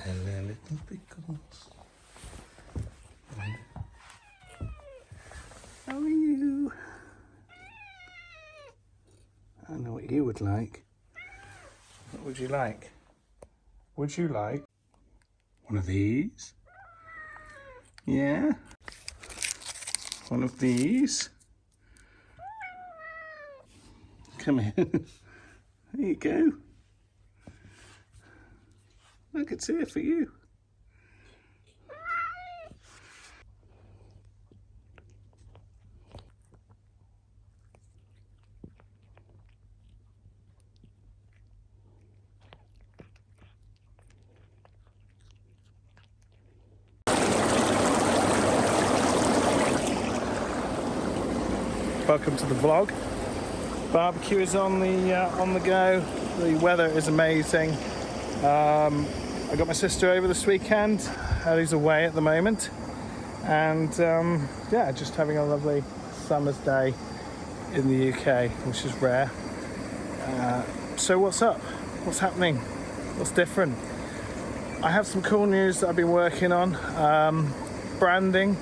Hello, little pickles. How are you? I know what you would like. What would you like? Would you like one of these? Yeah? One of these? Come here. There you go. Look, it's here for you. Welcome to the vlog. Barbecue is on the go. The weather is amazing. I got my sister over this weekend. Ellie's away at the moment, and yeah, just having a lovely summer's day in the UK, which is rare. So what's up? What's happening? What's different? I have some cool news that I've been working on. Branding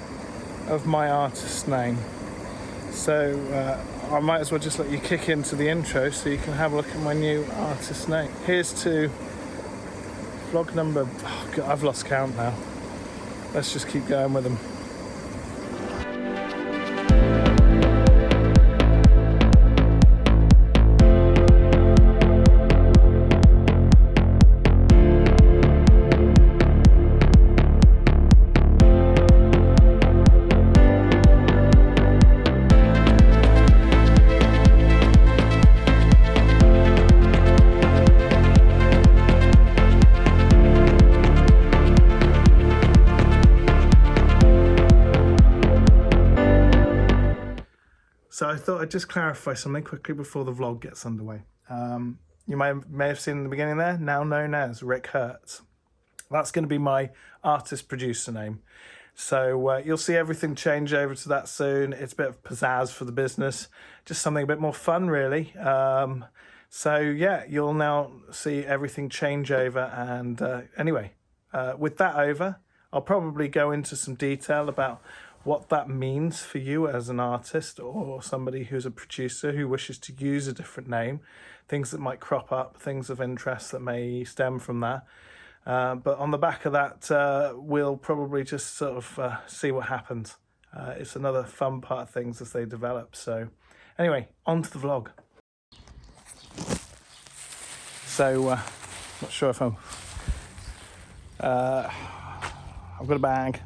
of my artist name. So I might as well just let you kick into the intro so you can have a look at my new artist name. Here's to vlog number, oh God, I've lost count now. Let's just keep going with them. So I thought I'd just clarify something quickly before the vlog gets underway. You may have seen in the beginning there, now known as Rick Hertz. That's going to be my artist producer name. So you'll see everything change over to that soon. It's a bit of pizzazz for the business, just something a bit more fun really. So yeah, you'll now see everything change over. And anyway, with that over, I'll probably go into some detail about what that means for you as an artist or somebody who's a producer who wishes to use a different name, things that might crop up, things of interest that may stem from that. But on the back of that, we'll probably just sort of see what happens. It's another fun part of things as they develop. So anyway, on to the vlog. So, not sure if I've got a bag.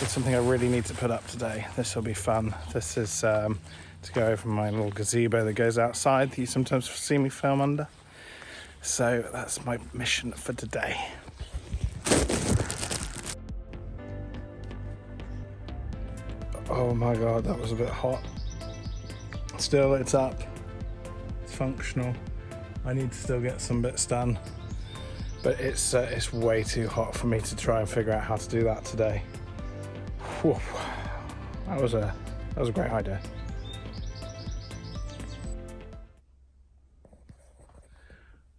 It's something I really need to put up today. This will be fun. This is to go over my little gazebo that goes outside that you sometimes see me film under. So that's my mission for today. Oh my God, that was a bit hot. Still, it's up. It's functional. I need to still get some bits done, but it's way too hot for me to try and figure out how to do that today. Whew. That was a great idea.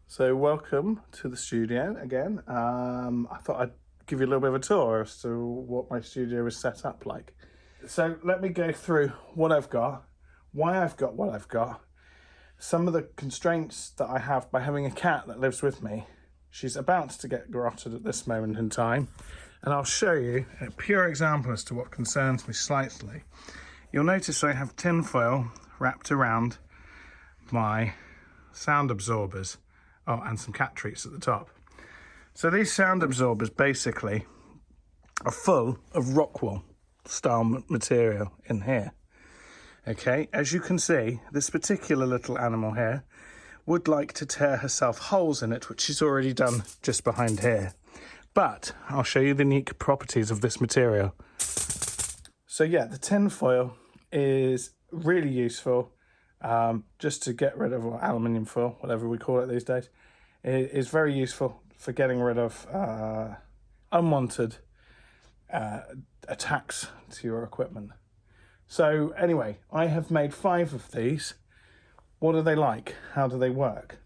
So welcome to the studio again. I thought I'd give you a little bit of a tour as to what my studio is set up like. So let me go through what I've got, why I've got what I've got, some of the constraints that I have by having a cat that lives with me. She's about to get garroted at this moment in time. And I'll show you a pure example as to what concerns me slightly. You'll notice I have tin foil wrapped around my sound absorbers. Oh, and some cat treats at the top. So these sound absorbers basically are full of Rockwool style material in here. Okay, as you can see, this particular little animal here would like to tear herself holes in it, which she's already done just behind here. But I'll show you the unique properties of this material. So yeah, the tin foil is really useful just to get rid of, or aluminium foil, whatever we call it these days. It is very useful for getting rid of unwanted attacks to your equipment. So anyway, I have made 5 of these. What are they like? How do they work?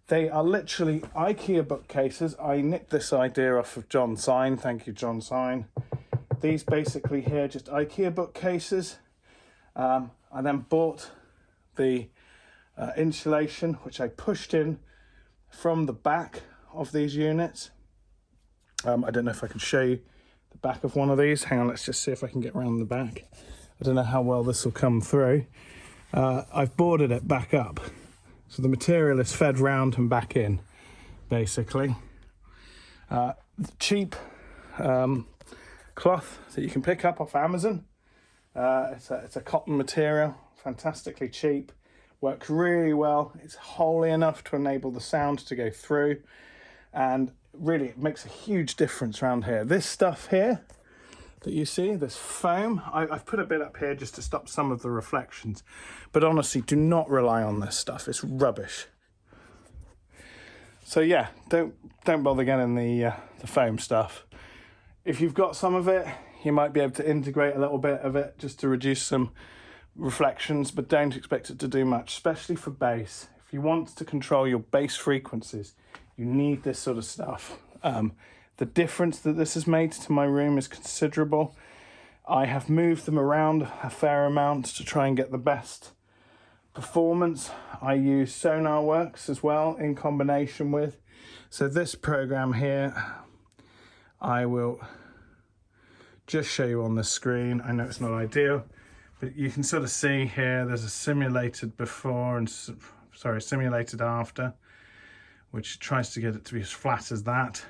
They are literally IKEA bookcases. I nicked this idea off of John Sign. Thank you, John Sign. These basically here, just IKEA bookcases. I then bought the insulation, which I pushed in from the back of these units. I don't know if I can show you the back of one of these. Hang on, let's just see if I can get around the back. I don't know how well this will come through. I've boarded it back up. So the material is fed round and back in, basically. Cheap cloth that you can pick up off Amazon. It's a cotton material, fantastically cheap. Works really well. It's holey enough to enable the sound to go through. And really, it makes a huge difference around here. This stuff here that you see, this foam, I've put a bit up here just to stop some of the reflections, but honestly, do not rely on this stuff. It's rubbish. So yeah, don't bother getting the foam stuff. If you've got some of it, you might be able to integrate a little bit of it just to reduce some reflections, but don't expect it to do much, especially for bass. If you want to control your bass frequencies, you need this sort of stuff. The difference that this has made to my room is considerable. I have moved them around a fair amount to try and get the best performance. I use Sonarworks as well in combination with. So this program here, I will just show you on the screen. I know it's not ideal, but you can sort of see here there's a simulated before and simulated after, which tries to get it to be as flat as that.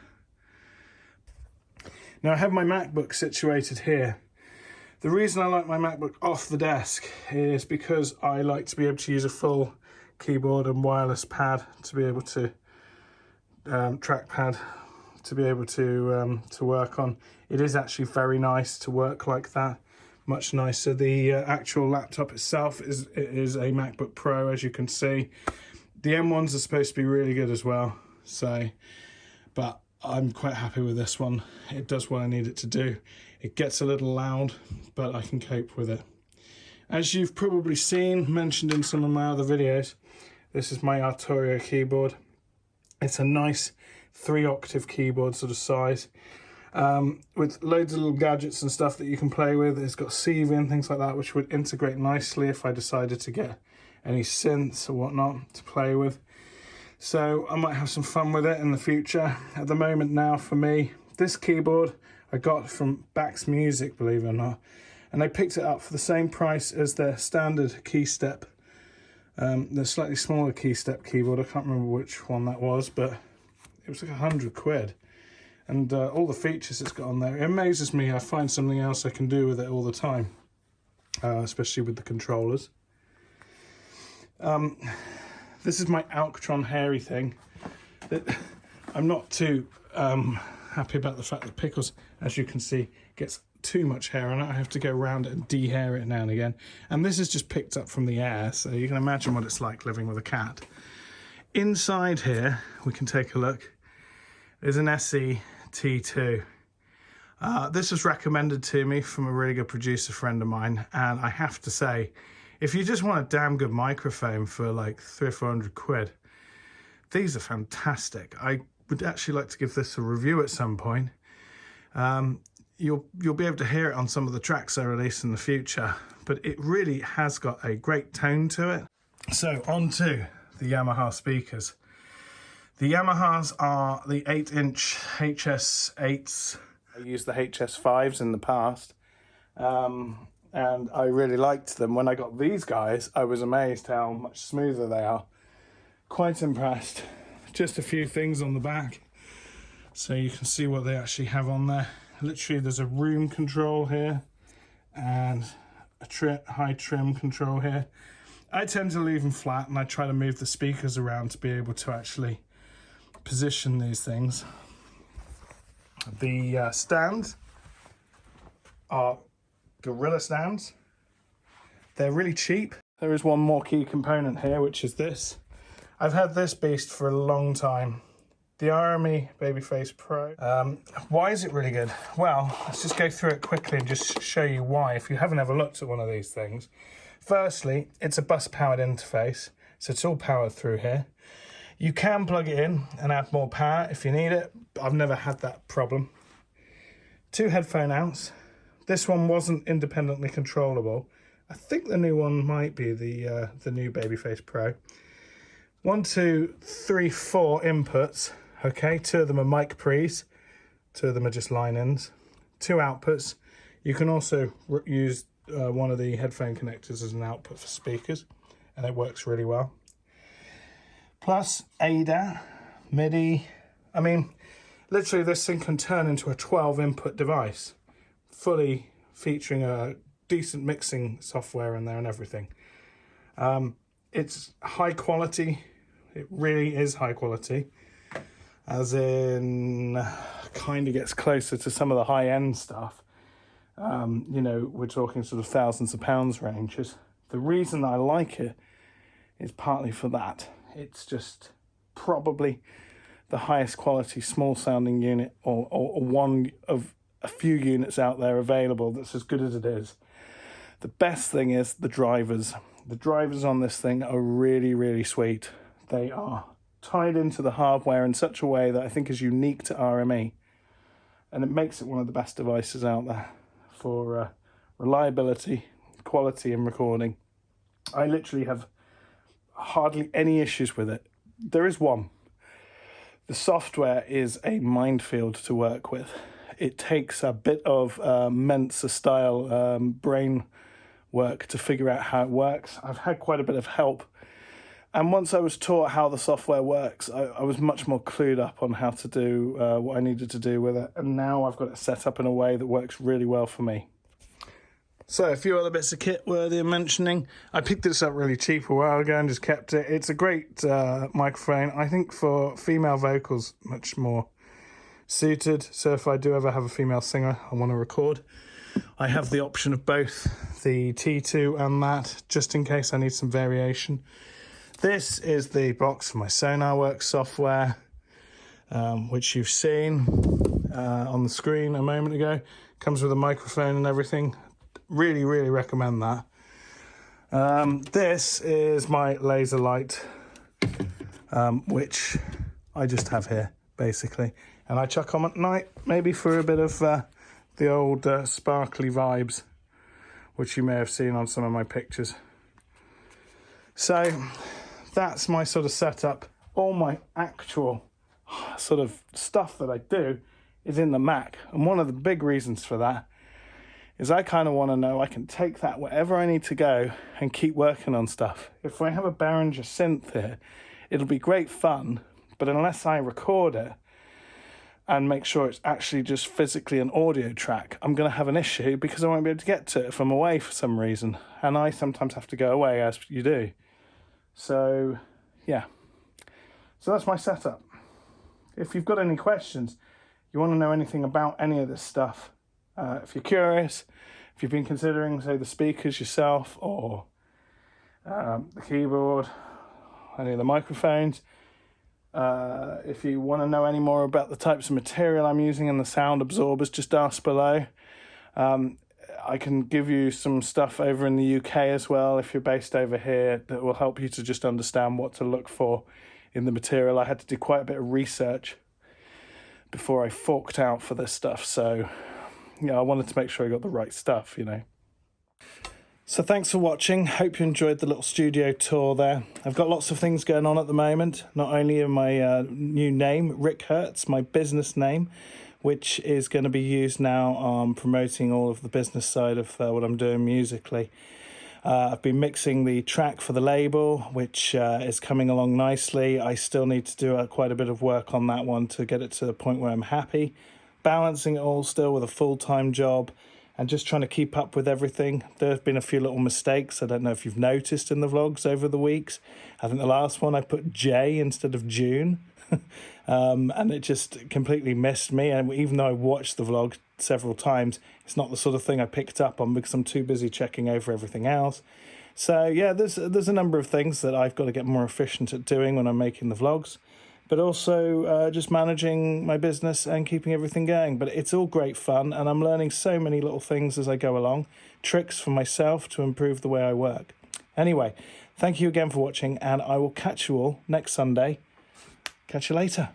Now I have my MacBook situated here. The reason I like my MacBook off the desk is because I like to be able to use a full keyboard and wireless pad to be able to trackpad to be able to work on. It is actually very nice to work like that, much nicer. The actual laptop itself is a MacBook Pro, as you can see. The M1s are supposed to be really good as well, so, but I'm quite happy with this one. It does what I need it to do. It gets a little loud, but I can cope with it. As you've probably seen, mentioned in some of my other videos, this is my Arturia keyboard. It's a nice 3-octave keyboard sort of size, with loads of little gadgets and stuff that you can play with. It's got CV and things like that, which would integrate nicely if I decided to get any synths or whatnot to play with. So I might have some fun with it in the future. At the moment now, for me, this keyboard I got from Bax Music, believe it or not, and I picked it up for the same price as their standard KeyStep, the slightly smaller KeyStep keyboard. I can't remember which one that was, but it was like 100 quid. And all the features it's got on there, it amazes me. I find something else I can do with it all the time, especially with the controllers. This is my Alctron hairy thing. I'm not too happy about the fact that Pickles, as you can see, gets too much hair on it. I have to go around it and de-hair it now and again. And this is just picked up from the air, so you can imagine what it's like living with a cat. Inside here, we can take a look. There's an SE T2. This was recommended to me from a really good producer friend of mine, and I have to say, if you just want a damn good microphone for like 300 or 400 quid, these are fantastic. I would actually like to give this a review at some point. You'll be able to hear it on some of the tracks I release in the future, but it really has got a great tone to it. So on to the Yamaha speakers. The Yamahas are the 8-inch HS8s. I used the HS5s in the past. And I really liked them. When I got these guys, I was amazed how much smoother they are. Quite impressed. Just a few things on the back, so you can see what they actually have on there. Literally, there's a room control here, and a high trim control here. I tend to leave them flat, and I try to move the speakers around to be able to actually position these things. The stands are Gorilla stands. They're really cheap. There is one more key component here, which is this. I've had this beast for a long time. The RME Babyface Pro. Why is it really good? Well, let's just go through it quickly and just show you why, if you haven't ever looked at one of these things. Firstly, it's a bus-powered interface, so it's all powered through here. You can plug it in and add more power if you need it. I've never had that problem. 2 headphone outs. This one wasn't independently controllable. I think the new one might be the new Babyface Pro. 1, 2, 3, 4 inputs. Okay, 2 of them are mic pre's. 2 of them are just line-ins. 2 outputs. You can also use one of the headphone connectors as an output for speakers, and it works really well. Plus ADAT, MIDI. I mean, literally this thing can turn into a 12 input device, fully featuring a decent mixing software in there and everything. It's high quality. It really is high quality, as in kind of gets closer to some of the high end stuff. You know, we're talking sort of thousands of pounds ranges. The reason I like it is partly for that. It's just probably the highest quality small sounding unit, or one of a few units out there available that's as good as it is. The best thing is the drivers. The drivers on this thing are really, really sweet. They are tied into the hardware in such a way that I think is unique to RME, and it makes it one of the best devices out there for reliability, quality and recording. I literally have hardly any issues with it. There is one. The software is a minefield to work with. It takes a bit of Mensa style brain work to figure out how it works. I've had quite a bit of help, and once I was taught how the software works, I was much more clued up on how to do what I needed to do with it, and now I've got it set up in a way that works really well for me. So a few other bits of kit worthy of mentioning. I picked this up really cheap a while ago and just kept it. It's a great microphone. I think for female vocals, much more suited. So if I do ever have a female singer I want to record, I have the option of both the T2 and that, just in case I need some variation. This is the box for my SonarWorks software, which you've seen on the screen a moment ago. Comes with a microphone and everything. Really, really recommend that. This is my laser light, which I just have here, basically. And I chuck on at night, maybe for a bit of the old sparkly vibes, which you may have seen on some of my pictures. So that's my sort of setup. All my actual sort of stuff that I do is in the Mac. And one of the big reasons for that is I kind of want to know I can take that wherever I need to go and keep working on stuff. If I have a Behringer synth here, it'll be great fun, but unless I record it and make sure it's actually just physically an audio track, I'm going to have an issue because I won't be able to get to it if I'm away for some reason. And I sometimes have to go away, as you do. So, yeah. So that's my setup. If you've got any questions, you want to know anything about any of this stuff, if you're curious, if you've been considering, say, the speakers yourself, or the keyboard, any of the microphones, if you want to know any more about the types of material I'm using and the sound absorbers, just ask below. I can give you some stuff over in the UK as well, if you're based over here, that will help you to just understand what to look for in the material. I had to do quite a bit of research before I forked out for this stuff, so I wanted to make sure I got the right stuff, So thanks for watching. Hope you enjoyed the little studio tour there. I've got lots of things going on at the moment. Not only in my new name, Rick Hertz, my business name, which is going to be used now on promoting all of the business side of what I'm doing musically. I've been mixing the track for the label, which is coming along nicely. I still need to do quite a bit of work on that one to get it to the point where I'm happy. Balancing it all still with a full-time job and just trying to keep up with everything. There have been a few little mistakes. I don't know if you've noticed in the vlogs over the weeks. I think the last one I put J instead of June. And it just completely missed me. And even though I watched the vlog several times, it's not the sort of thing I picked up on because I'm too busy checking over everything else. So yeah, there's a number of things that I've got to get more efficient at doing when I'm making the vlogs, but also just managing my business and keeping everything going. But it's all great fun, and I'm learning so many little things as I go along, tricks for myself to improve the way I work. Anyway, thank you again for watching, and I will catch you all next Sunday Catch you later.